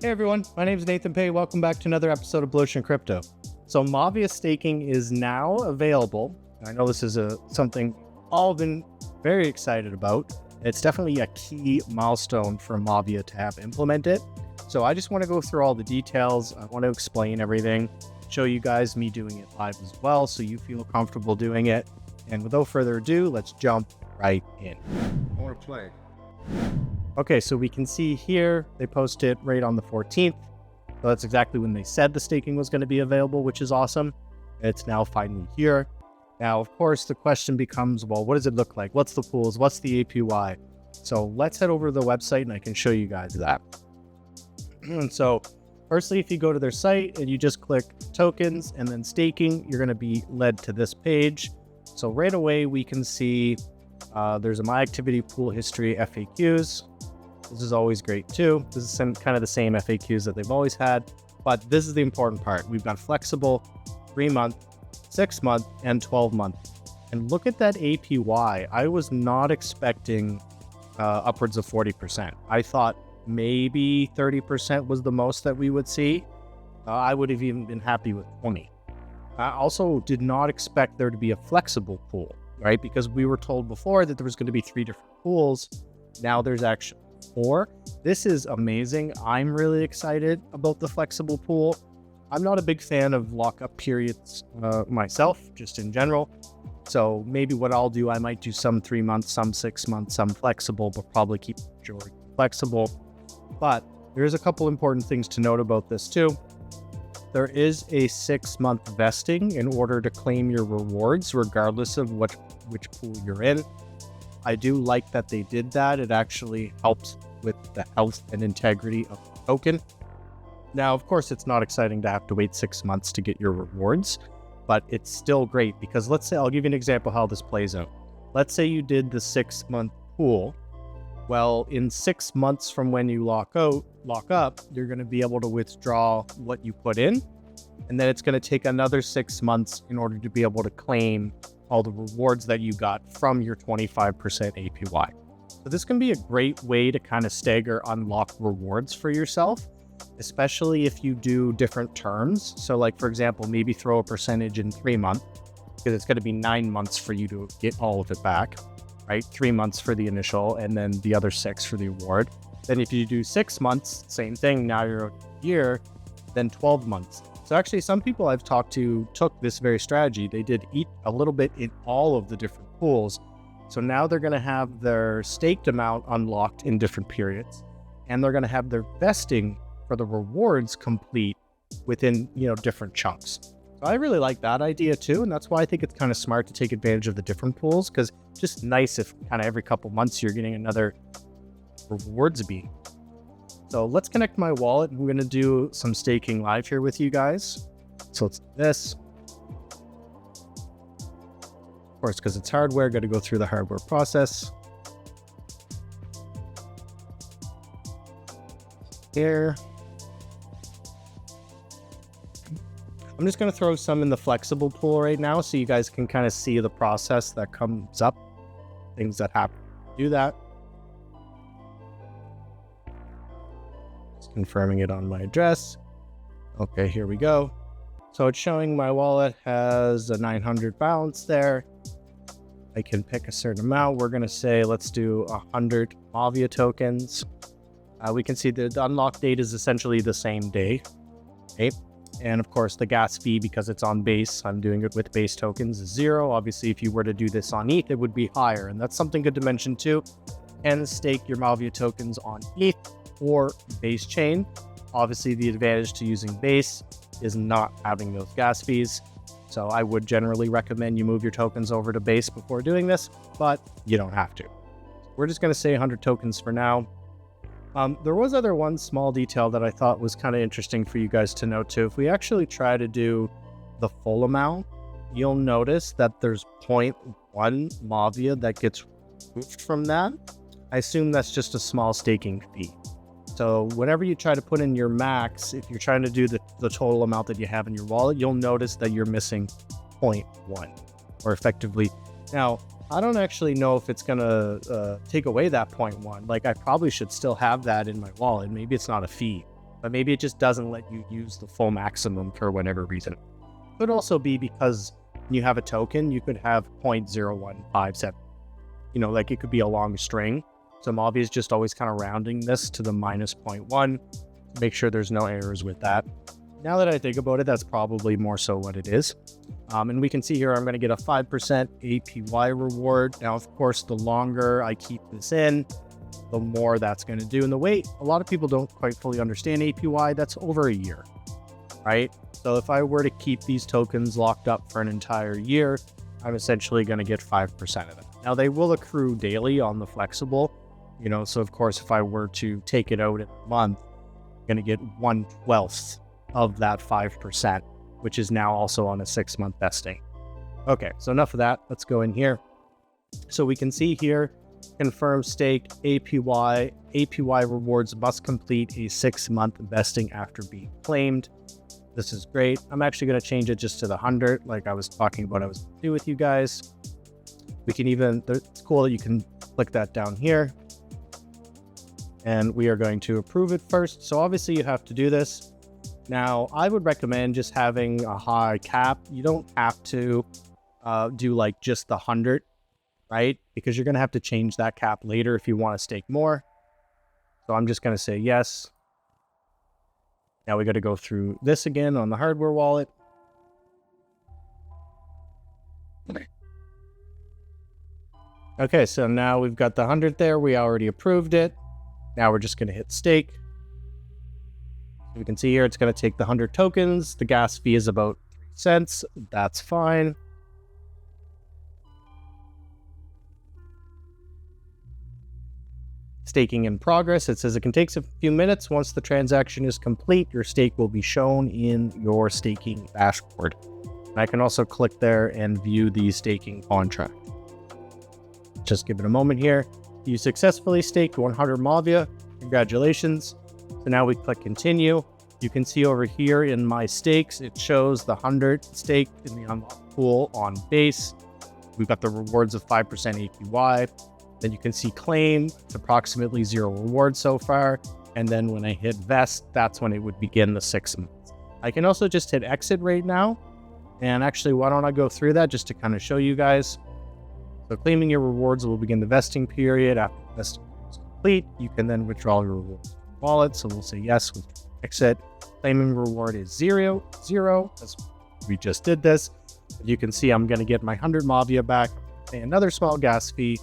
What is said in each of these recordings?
Hey everyone, my name is Nathan Pay. Welcome back to another episode of Blu Ocean Crypto. So MAVIA staking is now available. I know this is something all been very excited about. It's definitely a key milestone for MAVIA to have implemented. So I just want to go through all the details. I want to explain everything, show you guys me doing it live as well so you feel comfortable doing it. And without further ado, let's jump right in. I want to play. Okay, so we can see here, they posted right on the 14th. So that's exactly when they said the staking was going to be available, which is awesome. It's now finally here. Now, of course, the question becomes, well, what does it look like? What's the pools? What's the APY? So let's head over to the website and I can show you guys that. So firstly, if you go to their site and you just click tokens and then staking, you're going to be led to this page. So right away, we can see there's a My Activity Pool History FAQs. This is always great too. This is kind of the same FAQs that they've always had, but this is the important part. We've got flexible 3-month, 6-month, and 12-month. And look at that APY. I was not expecting upwards of 40%. I thought maybe 30% was the most that we would see. I would have even been happy with 20. I also did not expect there to be a flexible pool, right? Because we were told before that there was going to be 3 different pools. Now there's actually 4. This is amazing. I'm really excited about the flexible pool. I'm not a big fan of lockup periods myself, just in general. So maybe what I'll do, I might do some 3 months, some 6 months, some flexible, but probably keep the majority flexible. But there's a couple important things to note about this too. There is a 6-month vesting in order to claim your rewards, regardless of which pool you're in. I do like that they did that. It actually helps with the health and integrity of the token. Now, of course, it's not exciting to have to wait 6 months to get your rewards, but it's still great because let's say, I'll give you an example how this plays out. Let's say you did the 6-month pool. Well, in 6 months from when you lock up, you're going to be able to withdraw what you put in. And then it's going to take another 6 months in order to be able to claim all the rewards that you got from your 25% APY. So this can be a great way to kind of stagger unlock rewards for yourself, especially if you do different terms. So like, for example, maybe throw a percentage in 3 months because it's going to be 9 months for you to get all of it back, right? 3 months for the initial and then the other 6 for the reward. Then if you do 6 months, same thing. Now you're a year, then 12 months. So actually some people I've talked to took this very strategy. They did eat a little bit in all of the different pools. So now they're going to have their staked amount unlocked in different periods, and they're going to have their vesting for the rewards complete within, different chunks. So I really like that idea too. And that's why I think it's kind of smart to take advantage of the different pools, because it's just nice if kind of every couple months you're getting another rewards beat. So let's connect my wallet and we're going to do some staking live here with you guys. So let's do this. Of course, because it's hardware, got to go through the hardware process. Here. I'm just going to throw some in the flexible pool right now so you guys can kind of see the process that comes up, things that happen to do that. Confirming it on my address. Okay, here we go. So it's showing my wallet has a 900 balance there. I can pick a certain amount. We're going to say, let's do 100 MAVIA tokens. We can see the unlock date is essentially the same day. Okay. And of course, the gas fee, because it's on base, I'm doing it with base tokens, is 0. Obviously, if you were to do this on ETH, it would be higher. And that's something good to mention too. And stake your MAVIA tokens on ETH or base chain. Obviously, the advantage to using base is not having those gas fees. So I would generally recommend you move your tokens over to base before doing this, but you don't have to. We're just going to say 100 tokens for now. There was one small detail that I thought was kind of interesting for you guys to know too. If we actually try to do the full amount, you'll notice that there's 0.1 MAVIA that gets removed from that. I assume that's just a small staking fee. So whenever you try to put in your max, if you're trying to do the total amount that you have in your wallet, you'll notice that you're missing 0.1 or effectively. Now, I don't actually know if it's going to take away that 0.1. Like, I probably should still have that in my wallet. Maybe it's not a fee. but maybe it just doesn't let you use the full maximum for whatever reason. Could also be because when you have a token, you could have 0.0157. You know, like it could be a long string. So MAVIA is just always kind of rounding this to the minus 0.1 to make sure there's no errors with that. Now that I think about it, that's probably more so what it is. And we can see here, I'm going to get a 5% APY reward. Now, of course, the longer I keep this in, the more that's going to do. And the way a lot of people don't quite fully understand APY, that's over a year, right? So if I were to keep these tokens locked up for an entire year, I'm essentially going to get 5% of it. Now, they will accrue daily on the flexible, you know, so of course, if I were to take it out in a month, I'm going to get 1/12 of that 5%, which is now also on a 6-month vesting. Okay, so enough of that. Let's go in here. So we can see here, confirm stake APY. APY rewards must complete a 6-month vesting after being claimed. This is great. I'm actually going to change it just to the 100, like I was talking about I was going to do with you guys. We can even, it's cool that you can click that down here. And we are going to approve it first. So obviously you have to do this. Now, I would recommend just having a high cap. You don't have to do like just the 100, right? Because you're going to have to change that cap later if you want to stake more. So I'm just going to say yes. Now we got to go through this again on the hardware wallet. Okay, so now we've got the 100 there. We already approved it. Now we're just going to hit stake. You can see here, it's going to take the 100 tokens. The gas fee is about 3 cents. That's fine. Staking in progress. It says it can take a few minutes. Once the transaction is complete, your stake will be shown in your staking dashboard. And I can also click there and view the staking contract. Just give it a moment here. You successfully staked 100 MAVIA. Congratulations. So now we click continue. You can see over here in my stakes, it shows the 100 staked in the unlocked pool on base. We've got the rewards of 5% APY. Then you can see claim, it's approximately 0 rewards so far. And then when I hit vest, that's when it would begin the 6 months. I can also just hit exit right now. And actually, why don't I go through that just to kind of show you guys. So claiming your rewards will begin the vesting period. After the vesting period is complete, you can then withdraw your rewards from your wallet. So we'll say yes, with exit. Claiming reward is 0, as we just did this. You can see I'm going to get my 100 MAVIA back, pay another small gas fee.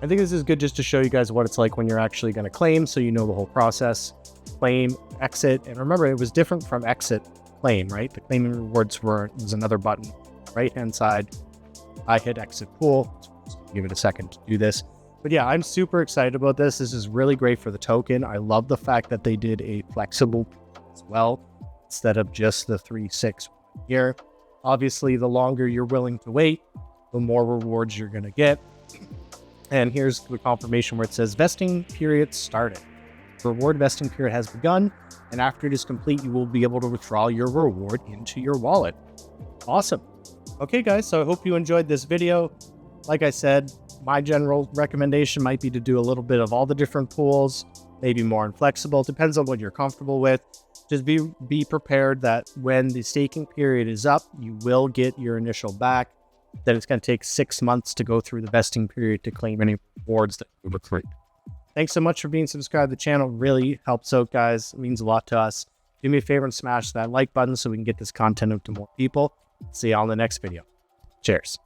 I think this is good just to show you guys what it's like when you're actually going to claim, so you know the whole process. Claim, exit, and remember it was different from exit, claim, right? The claiming rewards was another button, right-hand side. I hit exit pool. So give it a second to do this. But yeah, I'm super excited about this. This is really great for the token. I love the fact that they did a flexible as well, instead of just the 3-6 here. Obviously, the longer you're willing to wait, the more rewards you're going to get. And here's the confirmation where it says vesting period started. The reward vesting period has begun, and after it is complete, you will be able to withdraw your reward into your wallet. Awesome. Okay, guys, so I hope you enjoyed this video. Like I said, my general recommendation might be to do a little bit of all the different pools, maybe more inflexible. Depends on what you're comfortable with. Just be prepared that when the staking period is up, you will get your initial back. Then it's going to take 6 months to go through the vesting period to claim any rewards that you accrued. Thanks so much for being subscribed to the channel. Really helps out, guys. It means a lot to us. Do me a favor and smash that like button so we can get this content out to more people. See you on the next video. Cheers.